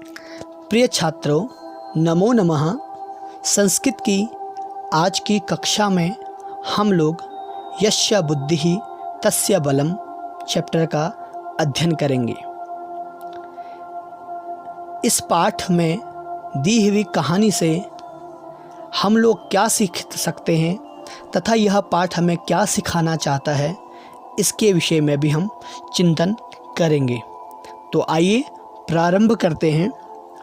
प्रिय छात्रों, नमो नमः। संस्कृत की आज की कक्षा में हम लोग यस्य बुद्धिः तस्य बलम चैप्टर का अध्ययन करेंगे। इस पाठ में दी हुई कहानी से हम लोग क्या सीख सकते हैं तथा यह पाठ हमें क्या सिखाना चाहता है, इसके विषय में भी हम चिंतन करेंगे। तो आइए प्रारंभ करते हैं।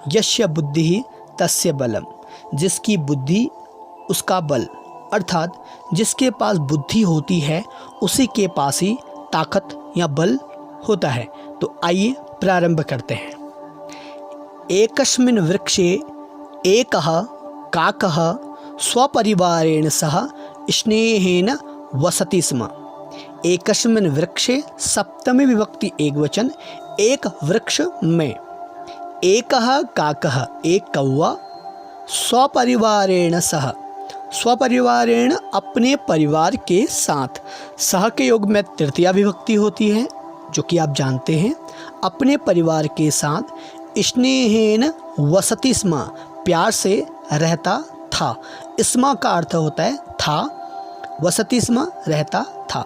यस्य बुद्धिः तस्य बलम, जिसकी बुद्धि उसका बल, अर्थात जिसके पास बुद्धि होती है उसी के पास ही ताकत या बल होता है। तो आइए प्रारंभ करते हैं। एकस्मिन् वृक्षे एकः काकः स्वपरिवारेण सह स्नेहेन वसति स्म। एकस्मिन् वृक्षे सप्तमी विभक्ति एकवचन। एक वृक्ष में एकः काकः एक कौवा स्वपरिवारेण सह, स्वपरिवारेण अपने परिवार के साथ, सह के योग में तृतीया विभक्ति होती है जो कि आप जानते हैं। अपने परिवार के साथ स्नेहेन वसति स्म, प्यार से रहता था। स्म का अर्थ होता है था, वसति स्म रहता था।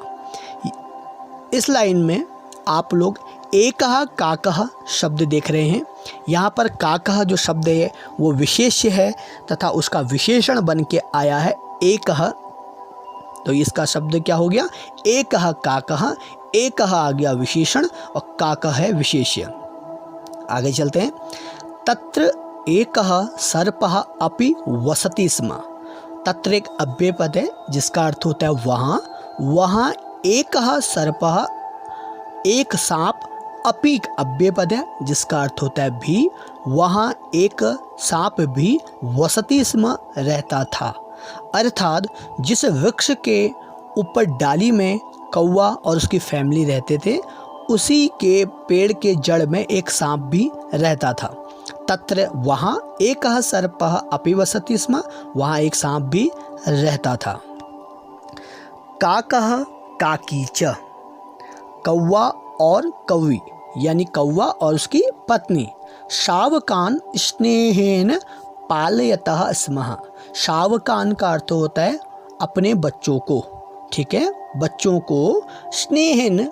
इस लाइन में आप लोग एकः काकः शब्द देख रहे हैं। यहाँ पर काकः जो शब्द है वो विशेष्य है तथा उसका विशेषण बन के आया है एकः। तो इसका शब्द क्या हो गया? एकः काकः। एकः आ गया विशेषण और काकः है विशेष्य। आगे चलते हैं। तत्र एकः सर्पः अपि वसति स्म। तत्र एक अव्यय पद है जिसका अर्थ होता है वहाँ। वहाँ एकः सर्पः, एक सांप, अपि अव्यय पद है जिसका अर्थ होता है भी। वहाँ एक सांप भी वसति स्म रहता था, अर्थात जिस वृक्ष के ऊपर डाली में कौवा और उसकी फैमिली रहते थे उसी के पेड़ के जड़ में एक सांप भी रहता था। तत्र वहाँ एकः सर्पः अपि वसति स्म, वहाँ एक सांप भी रहता था। काकः काकी च, कौवा और कौवी यानी कौवा और उसकी पत्नी। शावकान स्नेहेन पालयतः स्मः। शावकान का अर्थ होता है अपने बच्चों को, ठीक है, बच्चों को स्नेहेन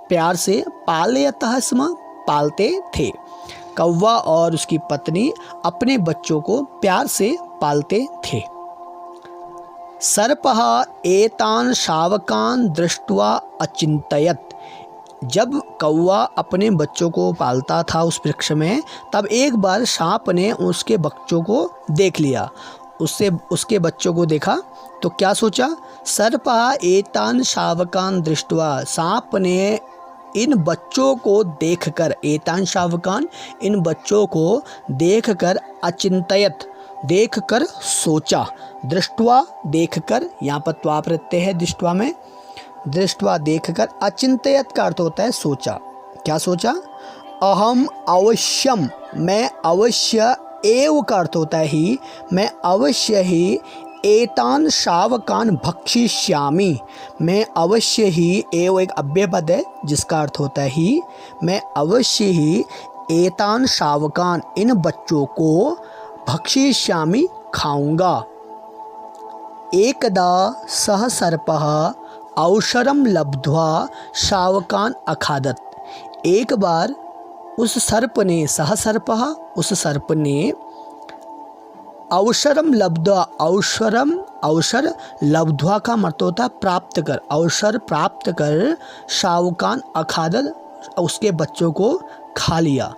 प्यार से, पालयतः स्म पालते थे। कौवा और उसकी पत्नी अपने बच्चों को प्यार से पालते थे। सर्पः एतान शावकान दृष्ट्वा अचिंतयत्। जब कौवा अपने बच्चों को पालता था उस वृक्ष में, तब एक बार सांप ने उसके बच्चों को देख लिया। उसके बच्चों को देखा तो क्या सोचा? सर्पः एतान शावकान दृष्ट्वा, सांप ने इन बच्चों को देखकर, एतान शावकान इन बच्चों को देखकर, अचिंतयत देखकर सोचा, दृष्ट्वा देखकर, यहाँ पर त्वा प्रत्यय है दृष्ट्वा में, दृष्ट्वा देखकर, अचिंतयत का अर्थ होता है सोचा। क्या सोचा? अहम अवश्यम, मैं अवश्य, एव का अर्थ होता है ही, मैं अवश्य ही एतान शावकान भक्षिष्यामि, मैं अवश्य ही, एव एक अव्यय पद है जिसका अर्थ होता है ही, मैं अवश्य ही एतान शावकान इन बच्चों को भक्षिष्यामि खाऊंगा। एकदा सह सर्पः औषरम लब्ध्वा शावकान अखादत। एक बार उस सर्प ने, सह सर्पः उस सर्प ने, औषरम लब्ध्वा, औषरम, औषर लब्ध्वा का मतलब होता है प्राप्त कर, औषर प्राप्त कर, शावकान अखादत उसके बच्चों को खा लिया।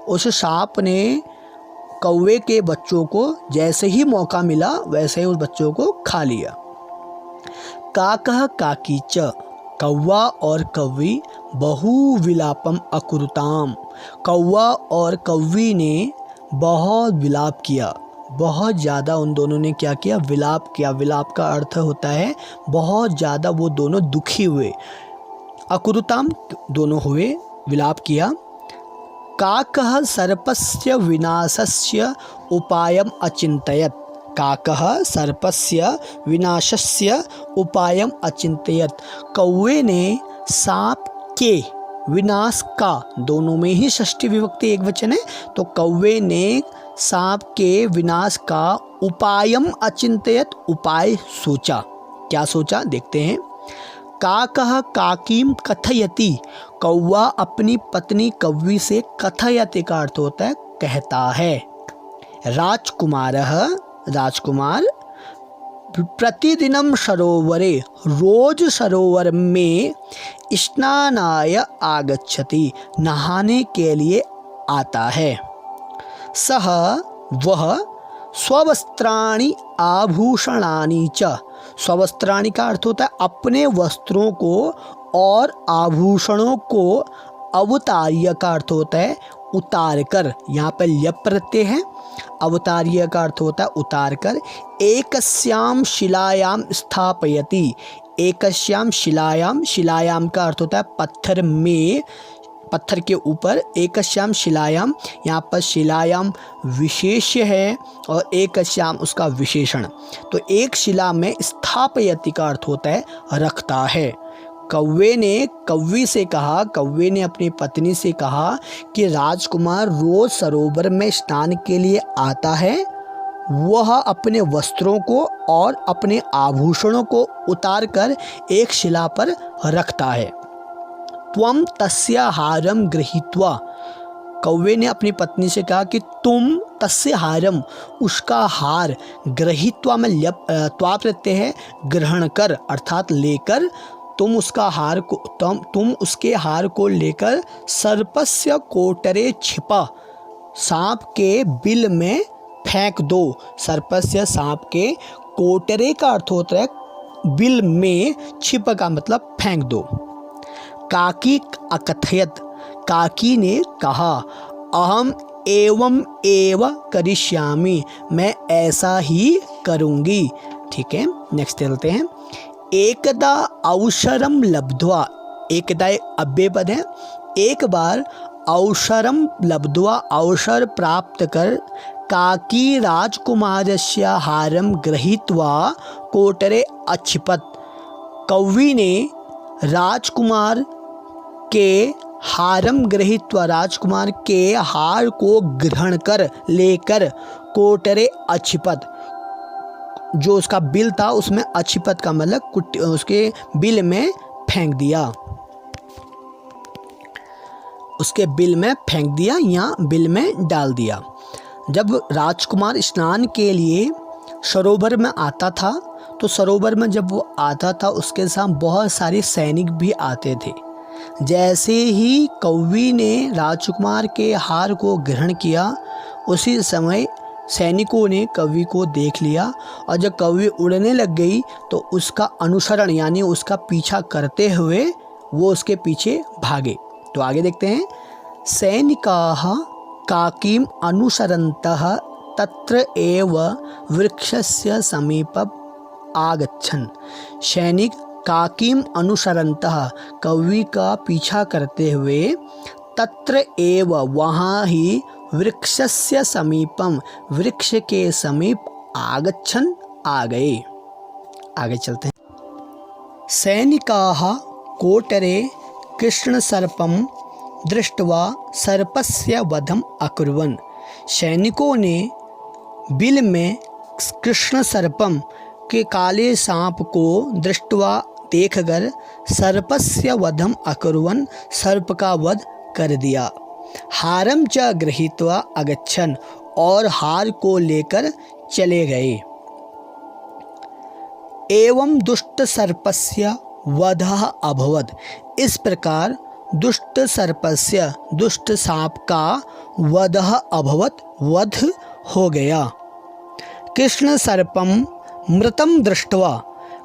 उस सांप ने कौवे के बच्चों को जैसे ही मौका मिला वैसे ही उस बच्चों को खा लिया। काकः काकी च, कौवा और कौवी बहुविलापम अकुरुताम। कौवा और कौवी ने बहुत विलाप किया, बहुत ज़्यादा उन दोनों ने क्या किया? विलाप किया। विलाप का अर्थ होता है बहुत ज़्यादा वो दोनों दुखी हुए। अकुरुताम दोनों हुए, विलाप किया। काकः सर्पस्य विनाशस्य उपायम अचिंतयत्। काकः सर्पस्य विनाशस्य उपायम अचिंतयत्। कौवे ने सांप के विनाश का, दोनों में ही षष्ठी विभक्ति एक वचन है, तो कौवे ने सांप के विनाश का उपायम अचिंतयत, उपाय सोचा। क्या सोचा देखते हैं। काकः काकीम कथयति, कौवा अपनी पत्नी कौवी से कथयति का अर्थ होता है कहता है। राजकुमारः, राजकुमार, प्रतिदिनं सरोवरे, रोज सरोवर में स्नानाय आगच्छति, नहाने के लिए आता है। सह, वह, स्ववस्त्राणि आभूषणानि च, स्ववस्त्राणि का अर्थ होता है अपने वस्त्रों को और आभूषणों को, अवतार्य का अर्थ होता है उतार कर, यहाँ पर ल्यप प्रत्यय है, अवतार्य का अर्थ होता है उतार कर, एकस्याम शिलायाम स्थापयति, एकस्याम शिलायाम, शिलायाम का अर्थ होता है पत्थर में, पत्थर के ऊपर, एकस्याम शिलायाम, यहाँ पर शिलायाम विशेष्य है और एकस्याम उसका विशेषण, तो एक शिला में स्थापयति का अर्थ होता है रखता है। कौवे ने कौवी से कहा, कौवे ने अपनी पत्नी से कहा कि राजकुमार रोज सरोवर में स्नान के लिए आता है, वह अपने वस्त्रों को और अपने आभूषणों को उतार कर एक शिला पर रखता है। त्वं तस्य हारम गृहीत्वा, कौवे ने अपनी पत्नी से कहा कि तुम तस्य हारम, उसका हार, गृहीत्वा में ल्यप त्वा प्रत्यय है, ग्रहण कर अर्थात लेकर, तुम उसका हार को, तुम उसके हार को लेकर सर्पस्य कोटरे छिपा, सांप के बिल में फेंक दो। सर्पस्य, सांप के, कोटरे का अर्थ होता है बिल में, छिप का मतलब फेंक दो। काकी अकथयत, काकी ने कहा, अहम एवं एव करिष्यामि, मैं ऐसा ही करूँगी। ठीक है, नेक्स्ट चलते हैं। एकदा अवसरम लब्ध्वा, एकदा अव्यय पद है, एक बार, अवसरम लब्ध्वा, अवसर प्राप्त कर, काकी राजकुमारस्य हारम गृहीत्वा कोटरे अक्षिपत, कौवी ने राजकुमार के हारम गृहीत्वा, राजकुमार के हार को ग्रहण कर, लेकर, कोटरे अक्षिपत, जो उसका बिल था उसमें अक्षिपत का मतलब उसके बिल में फेंक दिया, उसके बिल में फेंक दिया या बिल में डाल दिया। जब राजकुमार स्नान के लिए सरोवर में आता था, तो सरोवर में जब वो आता था उसके साथ बहुत सारे सैनिक भी आते थे। जैसे ही कौवी ने राजकुमार के हार को ग्रहण किया, उसी समय सैनिकों ने कौवी को देख लिया और जब कौवी उड़ने लग गई तो उसका अनुसरण यानी उसका पीछा करते हुए वो उसके पीछे भागे। तो आगे देखते हैं। सैनिकाः काकीम अनुसरन्तः तत्र एव वृक्षस्य समीपम् आगच्छन्। सैनिक काकीम अनुसरन्तः, कौवी का पीछा करते हुए, तत्र एव, वहाँ ही, वृक्षस्य समीपम, वृक्ष के समीप, आगच्छन्, आ गए। आगे चलते हैं। सैनिकाः कोटरे कृष्णसर्पं दृष्ट्वा सर्पस्य वधम अकुर्वन्। सैनिकों ने बिल में कृष्ण सर्पम के काले सांप को दृष्ट्वा देखकर सर्पस्य वधम अकुर्वन्, सर्प का वध कर दिया। हारम च गृहीत्वा अगच्छन्, और हार को लेकर चले गए। एवं दुष्ट सर्पस्य वधः अभवत्। इस प्रकार दुष्ट सर्पस्य, दुष्ट सांप का, वधः अभवत्, वध हो गया। कृष्ण सर्पम मृतम दृष्ट्वा,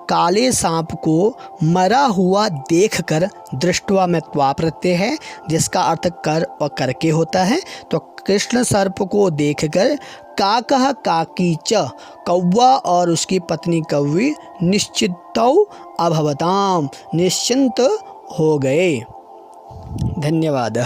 काले सांप को मरा हुआ देखकर, दृष्ट्वा में त्वा प्रत्यय है जिसका अर्थ कर और करके होता है। तो कृष्ण सर्प को देखकर काकः काकी च, कौवा और उसकी पत्नी कौवी, निश्चितौ अभवताम, निश्चिंत हो गए। धन्यवाद।